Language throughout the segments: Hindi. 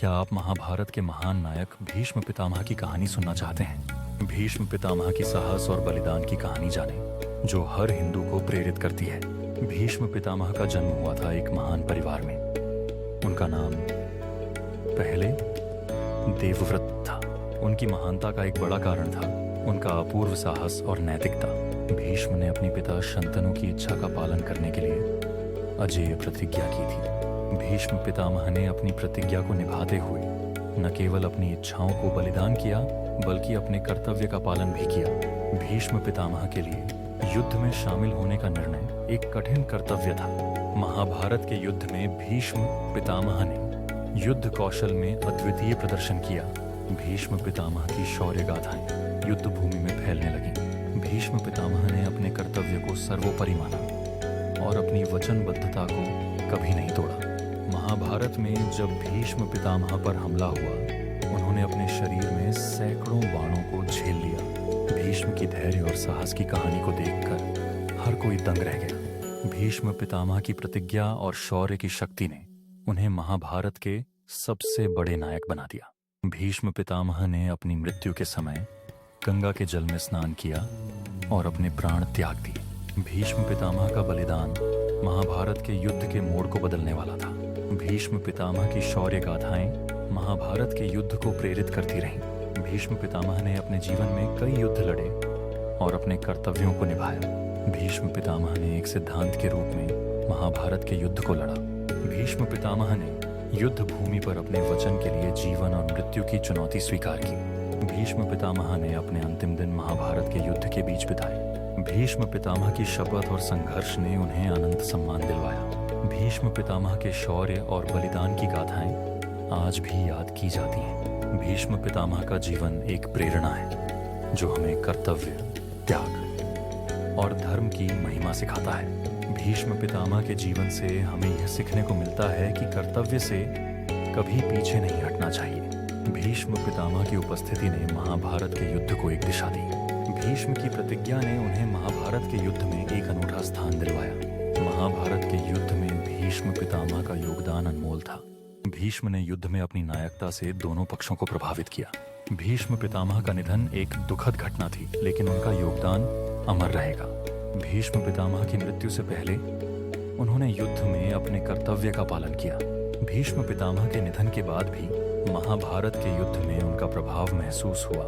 क्या आप महाभारत के महान नायक भीष्म पितामह की कहानी सुनना चाहते हैं? भीष्म पितामह की साहस और बलिदान की कहानी जानें, जो हर हिंदू को प्रेरित करती है। भीष्म पितामह का जन्म हुआ था एक महान परिवार में। उनका नाम पहले देवव्रत था। उनकी महानता का एक बड़ा कारण था उनका अपूर्व साहस और नैतिकता। भीष्म ने अपने पिता शंतनु की इच्छा का पालन करने के लिए अजेय प्रतिज्ञा की थी। भीष्म पितामह ने अपनी प्रतिज्ञा को निभाते हुए न केवल अपनी इच्छाओं को बलिदान किया, बल्कि अपने कर्तव्य का पालन भी किया। भीष्म पितामह के लिए युद्ध में शामिल होने का निर्णय एक कठिन कर्तव्य था। महाभारत के युद्ध में भीष्म पितामह ने युद्ध कौशल में अद्वितीय प्रदर्शन किया। भीष्म पितामह की शौर्य गाथाएं युद्ध भूमि में फैलने लगीं। भीष्म पितामह ने अपने कर्तव्य को सर्वोपरि माना और अपनी वचनबद्धता को कभी नहीं तोड़ा। महाभारत में जब भीष्म पितामह पर हमला हुआ, उन्होंने अपने शरीर में सैकड़ों बाणों को झेल लिया। भीष्म की धैर्य और साहस की कहानी को देखकर हर कोई दंग रह गया। भीष्म पितामह की प्रतिज्ञा और शौर्य की शक्ति ने उन्हें महाभारत के सबसे बड़े नायक बना दिया। भीष्म पितामह ने अपनी मृत्यु के समय गंगा के जल में स्नान किया और अपने प्राण त्याग दिए। भीष्म पितामह का बलिदान महाभारत के युद्ध के मोड़ को बदलने वाला था। भीष्म पितामह की शौर्य गाथाएं महाभारत के युद्ध को प्रेरित करती रहीं। भीष्म पितामह ने अपने जीवन में कई युद्ध लड़े और अपने कर्तव्यों को निभाया। भीष्म पितामह ने एक सिद्धांत के रूप में महाभारत के युद्ध को लड़ा। भीष्म पितामह ने युद्ध भूमि पर अपने वचन के लिए जीवन और मृत्यु की चुनौती स्वीकार की। भीष्म पितामह ने अपने अंतिम दिन महाभारत के युद्ध के बीच बिताए। भीष्म पितामह की शपथ और संघर्ष ने उन्हें अनंत सम्मान दिलवाया। भीष्म पितामह के शौर्य और बलिदान की गाथाएं आज भी याद की जाती हैं। भीष्म पितामह का जीवन एक प्रेरणा है जो हमें कर्तव्य, त्याग और धर्म की महिमा सिखाता है। भीष्म पितामह के जीवन से हमें यह सीखने को मिलता है कि कर्तव्य से कभी पीछे नहीं हटना चाहिए। भीष्म पितामह की उपस्थिति ने महाभारत के युद्ध को एक दिशा दी। भीष्म की प्रतिज्ञा ने उन्हें महाभारत के युद्ध में एक अनूठा स्थान दिलवाया। महाभारत के युद्ध में भीष्म पितामह का योगदान अनमोल था। भीष्म ने युद्ध में अपनी नायकता से दोनों पक्षों को प्रभावित किया। भीष्म पितामह का निधन एक दुखद घटना थी, लेकिन उनका योगदान अमर रहेगा। भीष्म पितामह की मृत्यु से पहले उन्होंने युद्ध में अपने कर्तव्य का पालन किया। भीष्म पितामह के निधन के बाद भी महाभारत के युद्ध में उनका प्रभाव महसूस हुआ।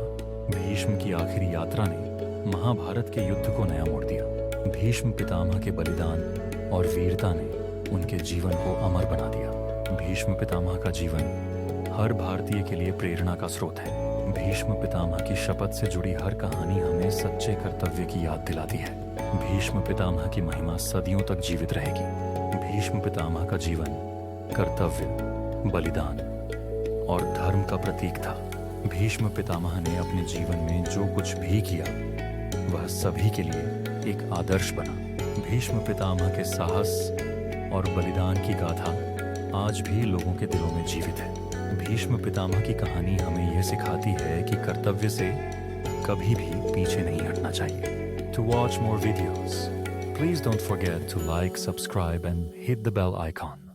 भीष्म की आखिरी यात्रा ने महाभारत के युद्ध को नया मोड़ दिया। भीष्म पितामह के बलिदान और वीरता ने उनके जीवन को अमर बना दिया। भीष्म पितामह का जीवन हर भारतीय के लिए प्रेरणा का स्रोत है। भीष्म पितामह की शपथ से जुड़ी हर कहानी हमें सच्चे कर्तव्य की याद दिलाती है। भीष्म पितामह की महिमा सदियों तक जीवित रहेगी। भीष्म पितामह का जीवन कर्तव्य, बलिदान और धर्म का प्रतीक था। भीष्म पितामह ने अपने जीवन में जो कुछ भी किया, वह सभी के लिए एक आदर्श बना। भीष्म पितामह के साहस और बलिदान की गाथा आज भी लोगों के दिलों में जीवित है। भीष्म पितामह की कहानी हमें यह सिखाती है कि कर्तव्य से कभी भी पीछे नहीं हटना चाहिए। To watch more videos, please don't forget to like, subscribe and hit the bell icon.